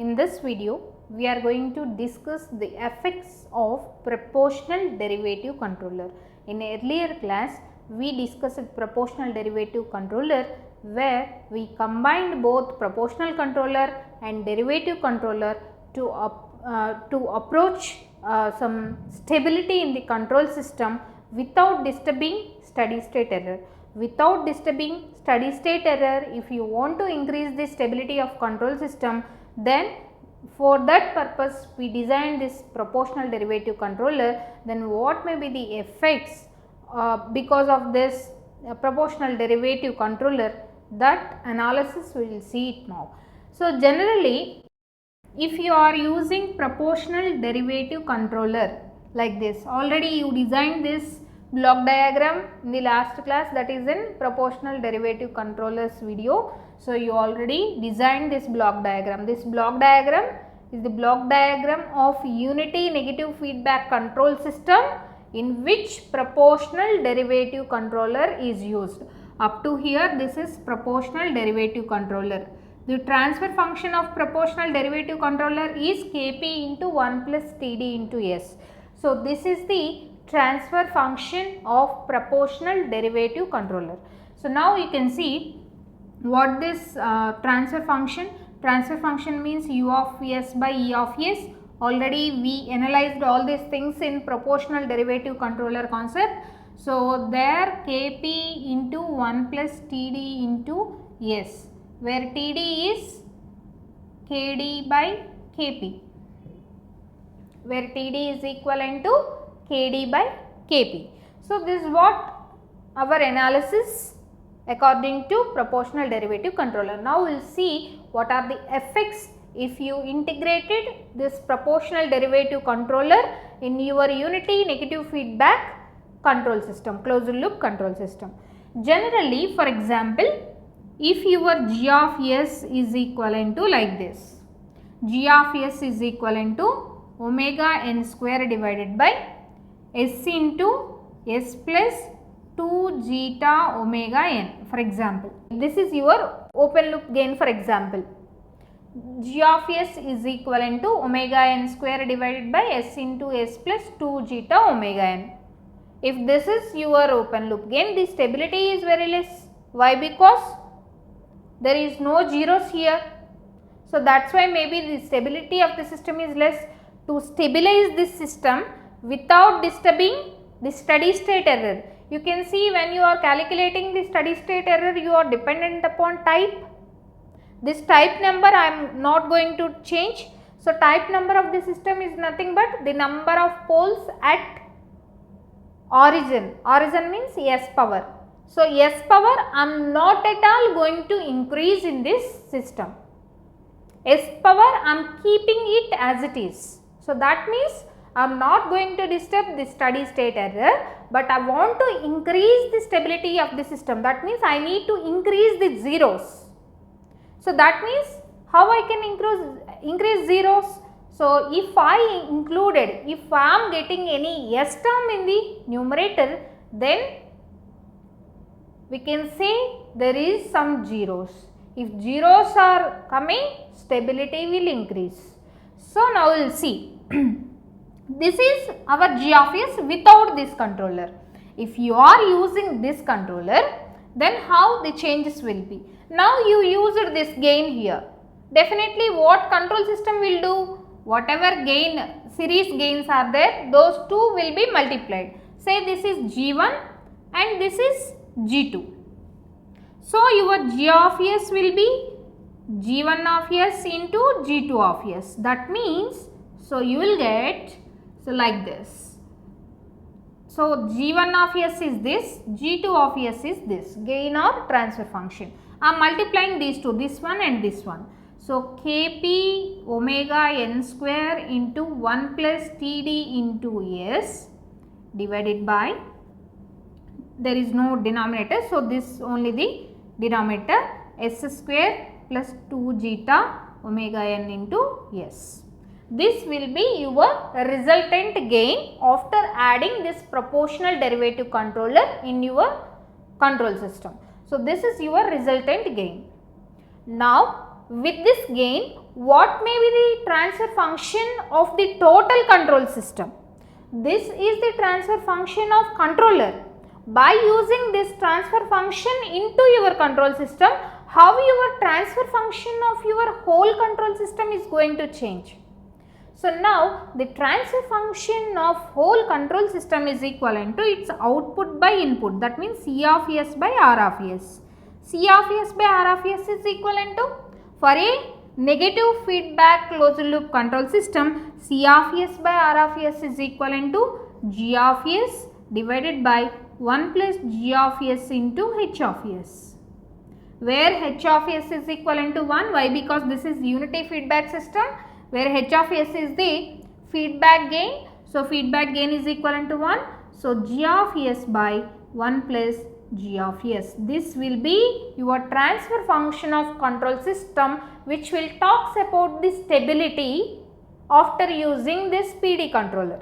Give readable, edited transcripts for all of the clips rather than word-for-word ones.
In this video, we are going to discuss the effects of proportional derivative controller. In earlier class, we discussed proportional derivative controller where we combined both proportional controller and derivative controller to approach some stability in the control system without disturbing steady state error. Without disturbing steady state error, if you want to increase the stability of control system, then for that purpose we designed this proportional derivative controller. Then what may be the effects because of this proportional derivative controller, that analysis we will see it now. So generally, if you are using proportional derivative controller like this, already you designed this block diagram in the last class, that is in proportional derivative controllers video. So you already designed this block diagram. This block diagram is the block diagram of unity negative feedback control system in which proportional derivative controller is used. Up to here, this is proportional derivative controller. The transfer function of proportional derivative controller is Kp into 1 plus Td into S. So this is the transfer function of proportional derivative controller. So now you can see what this transfer function means u of s by e of s. Already we analyzed all these things in proportional derivative controller concept. So there Kp into 1 plus Td into s, where Td is Kd by Kp, where Td is equivalent to Kd by Kp. So this is what our analysis according to proportional derivative controller. Now we will see what are the effects if you integrated this proportional derivative controller in your unity negative feedback control system, closed loop control system. Generally, for example, if your g of s is equivalent to like this, g of s is equivalent to omega n square divided by s into s plus 2 zeta omega n, for example. This is your open loop gain, for example. G of s is equivalent to omega n square divided by s into s plus 2 zeta omega n. If this is your open loop gain, the stability is very less. Why? Because there is no zeros here. So that's why maybe the stability of the system is less. To stabilize this system without disturbing the steady state error, you can see when you are calculating the steady state error, you are dependent upon type. This type number I am not going to change. So type number of the system is nothing but the number of poles at origin. Origin means s power. So s power I am not at all going to increase in this system. S power I am keeping it as it is. So that means I am not going to disturb the steady state error, but I want to increase the stability of the system. That means I need to increase the zeros. So that means how I can increase zeros? So if I included, if I am getting any s term in the numerator, then we can say there is some zeros. If zeros are coming, stability will increase. So now we will see. This is our g of s without this controller. If you are using this controller, then how the changes will be. Now you used this gain here. Definitely what control system will do? Whatever gain, series gains are there, those two will be multiplied. Say this is G1 and this is G2. So your g of s will be G1 of s into G2 of s. That means, so you will get, so like this. So G1 of s is this, G2 of s is this, gain or transfer function. I am multiplying these two, this one and this one. So Kp omega n square into 1 plus Td into s divided by, there is no denominator, so this only the denominator, s square plus 2 zeta omega n into s. This will be your resultant gain after adding this proportional derivative controller in your control system. So this is your resultant gain. Now with this gain, what may be the transfer function of the total control system. This is the transfer function of controller. By using this transfer function into your control system, how your transfer function of your whole control system is going to change. So now the transfer function of whole control system is equivalent to its output by input, that means C of S by R of S. C of S by R of S is equivalent to, for a negative feedback closed loop control system, C of S by R of S is equivalent to G of S divided by 1 plus G of S into H of S, where H of S is equivalent to 1. Why? Because this is unity feedback system, where H of S is the feedback gain. So, feedback gain is equivalent to 1. So, G of S by 1 plus G of S. This will be your transfer function of control system, which will talks about the stability after using this PD controller.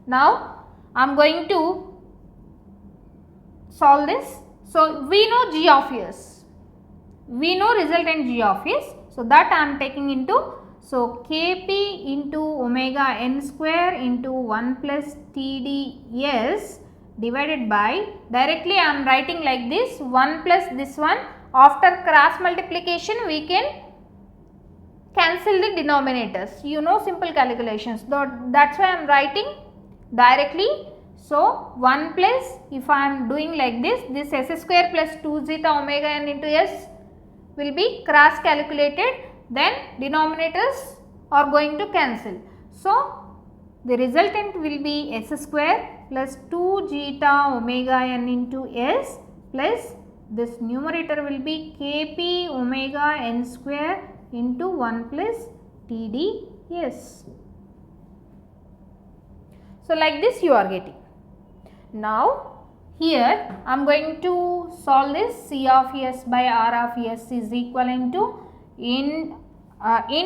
Now, I am going to solve this. So, we know G of S. We know resultant G of S. So, that I am taking into, so Kp into omega n square into 1 plus TdS divided by, directly I am writing like this, 1 plus this one. After cross multiplication we can cancel the denominators. You know simple calculations. That's why I am writing directly. So 1 plus, if I am doing like this S square plus 2 zeta omega n into S will be cross calculated, then denominators are going to cancel. So the resultant will be S square plus 2 zeta omega n into S plus this numerator will be Kp omega n square into 1 plus TdS. So like this you are getting. Now here I am going to solve this. C of S by R of S is equivalent to, in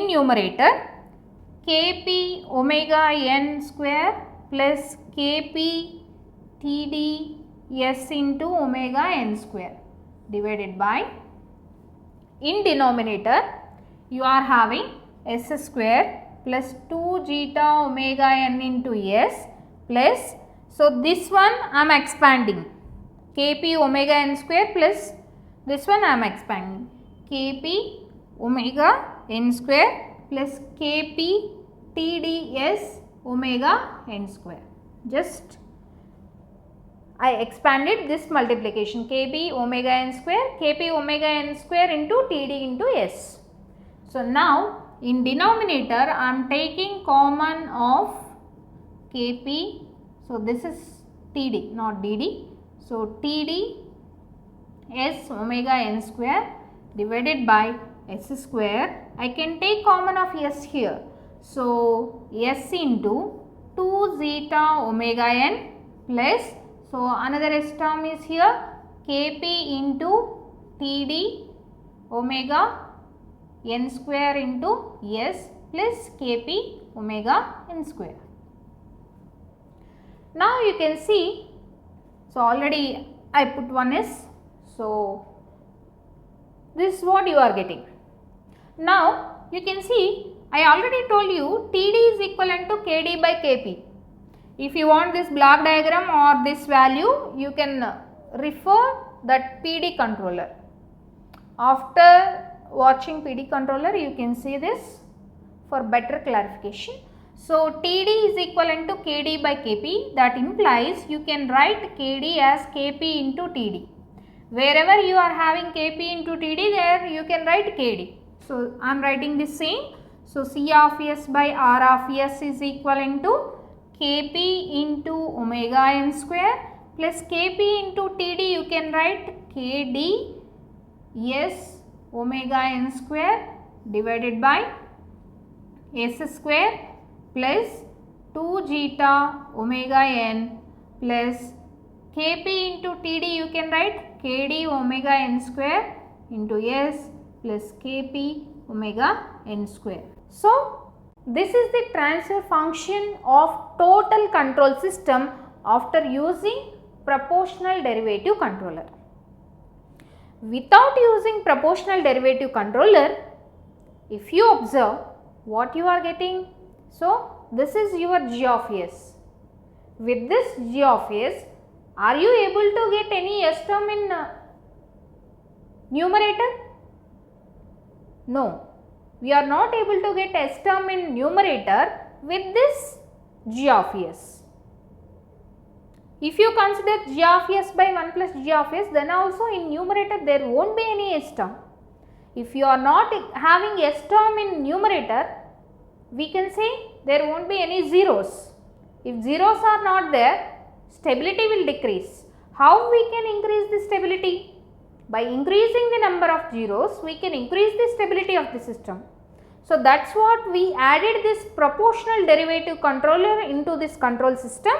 numerator, Kp omega n square plus Kp TdS into omega n square divided by, in denominator you are having S square plus 2 zeta omega n into S plus, so this one I am expanding, Kp omega n square plus this one I am expanding, Kp omega n square plus Kp TdS omega n square. Just I expanded this multiplication, Kp omega n square into Td into S. So now in denominator I am taking common of Kp, so this is Td not Dd, so Td S omega n square divided by S square. I can take common of S here, so S into 2 zeta omega n plus, so another S term is here, Kp into Td omega n square into S plus Kp omega n square. Now you can see, so already I put one S, so this is what you are getting. Now you can see I already told you Td is equivalent to Kd by Kp. If you want this block diagram or this value, you can refer that PD controller. After watching PD controller, you can see this for better clarification. So Td is equivalent to Kd by Kp, that implies you can write Kd as Kp into Td. Wherever you are having Kp into Td, there you can write Kd. So I am writing the same. So C of S by R of S is equivalent to Kp into omega n square plus Kp into Td, you can write Kd S omega n square divided by S square plus 2 zeta omega n plus Kp into Td, you can write Kd omega n square into S plus Kp omega n square. So this is the transfer function of total control system after using proportional derivative controller. Without using proportional derivative controller, If you observe what you are getting, so this is your g of s. With this g of s, are you able to get any s term in numerator? No, we are not able to get s term in numerator with this g of s. If you consider g of s by 1 plus g of s, then also in numerator there won't be any s term. If you are not having s term in numerator, we can say there won't be any zeros. If zeros are not there, stability will decrease. How we can increase the stability? By increasing the number of zeros, we can increase the stability of the system. So that's what we added this proportional derivative controller into this control system.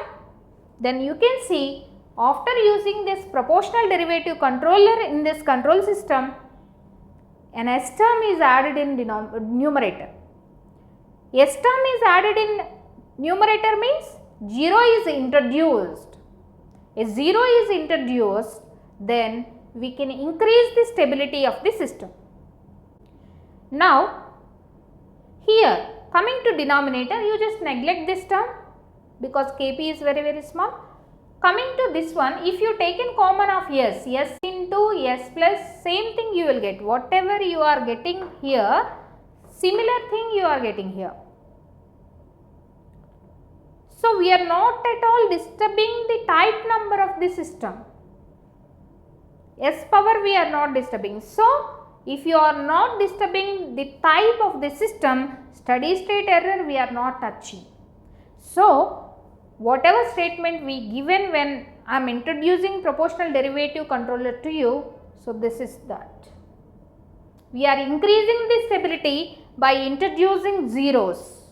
Then you can see after using this proportional derivative controller in this control system, an s term is added in numerator. S term is added in numerator means 0 is introduced. If 0 is introduced, then we can increase the stability of the system. Now, here coming to denominator, you just neglect this term because Kp is very small. Coming to this one, if you take in common of s into s plus, same thing you will get. Whatever you are getting here, similar thing you are getting here. So, we are not at all disturbing the type number of the system. S power we are not disturbing. So, if you are not disturbing the type of the system, steady state error we are not touching. So, whatever statement we given when I am introducing proportional derivative controller to you, so this is that. We are increasing the stability by introducing zeros.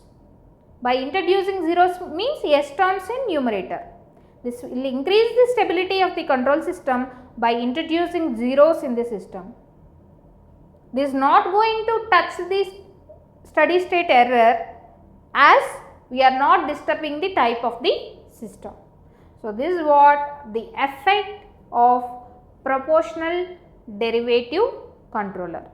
By introducing zeros means s terms in numerator. This will increase the stability of the control system by introducing zeros in the system. This is not going to touch the steady state error as we are not disturbing the type of the system. So, this is what the effect of proportional derivative controller.